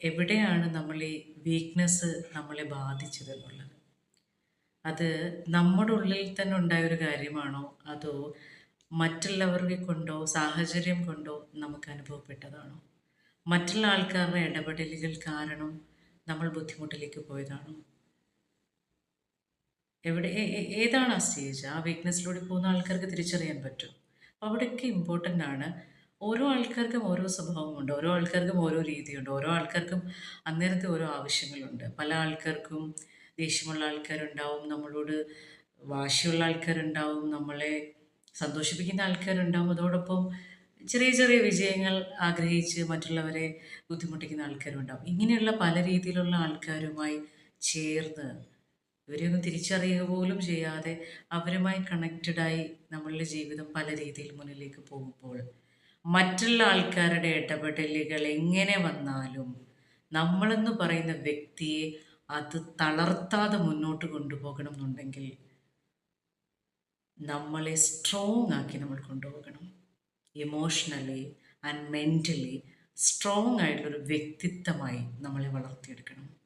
എവിടെയാണ് നമ്മൾ ഈ വീക്ക്നെസ് നമ്മളെ ബാധിച്ചതെന്നുള്ളത്. അത് നമ്മുടെ ഉള്ളിൽ തന്നെ ഉണ്ടായൊരു കാര്യമാണോ? അതോ മറ്റുള്ളവരെ കൊണ്ടോ സാഹചര്യം കൊണ്ടോ നമുക്ക് അനുഭവപ്പെട്ടതാണോ? മറ്റുള്ള ആൾക്കാരുടെ ഇടപെടലുകൾ കാരണം നമ്മൾ ബുദ്ധിമുട്ടിലേക്ക് പോയതാണോ? ഏതാണ് ആ സ്റ്റേജ്? ആ വീക്ക്നെസ്സിലൂടെ പോകുന്ന ആൾക്കാർക്ക് തിരിച്ചറിയാൻ പറ്റും. അപ്പോൾ അവിടെയൊക്കെ ഇമ്പോർട്ടൻ്റ് ആണ്. ഓരോ ആൾക്കാർക്കും ഓരോ സ്വഭാവമുണ്ട്. ഓരോ ആൾക്കാർക്കും ഓരോ രീതിയുണ്ട്. ഓരോ ആൾക്കാർക്കും അന്നേരത്തെ ഓരോ ആവശ്യങ്ങളുണ്ട്. പല ആൾക്കാർക്കും ദേഷ്യമുള്ള ആൾക്കാരുണ്ടാവും, നമ്മളോട് വാശിയുള്ള ആൾക്കാരുണ്ടാവും, നമ്മളെ സന്തോഷിപ്പിക്കുന്ന ആൾക്കാരുണ്ടാവും. അതോടൊപ്പം ചെറിയ ചെറിയ വിജയങ്ങൾ ആഗ്രഹിച്ച് മറ്റുള്ളവരെ ബുദ്ധിമുട്ടിക്കുന്ന ആൾക്കാരുണ്ടാവും. ഇങ്ങനെയുള്ള പല രീതിയിലുള്ള ആൾക്കാരുമായി ചേർന്ന് ഇവരെയൊന്നും തിരിച്ചറിയുക പോലും ചെയ്യാതെ അവരുമായി കണക്റ്റഡായി നമ്മളുടെ ജീവിതം പല രീതിയിൽ മുന്നിലേക്ക് പോകുമ്പോൾ മറ്റുള്ള ആൾക്കാരുടെ ഇടപെടലുകൾ എങ്ങനെ വന്നാലും നമ്മളെന്ന് പറയുന്ന വ്യക്തിയെ അത് തളർത്താതെ മുന്നോട്ട് കൊണ്ടുപോകണം എന്നുണ്ടെങ്കിൽ നമ്മളെ സ്ട്രോങ് ആക്കി നമ്മൾ കൊണ്ടുപോകണം. ഇമോഷണലി ആൻഡ് മെൻ്റലി സ്ട്രോങ് ആയിട്ടുള്ളൊരു വ്യക്തിത്വമായി നമ്മളെ വളർത്തിയെടുക്കണം.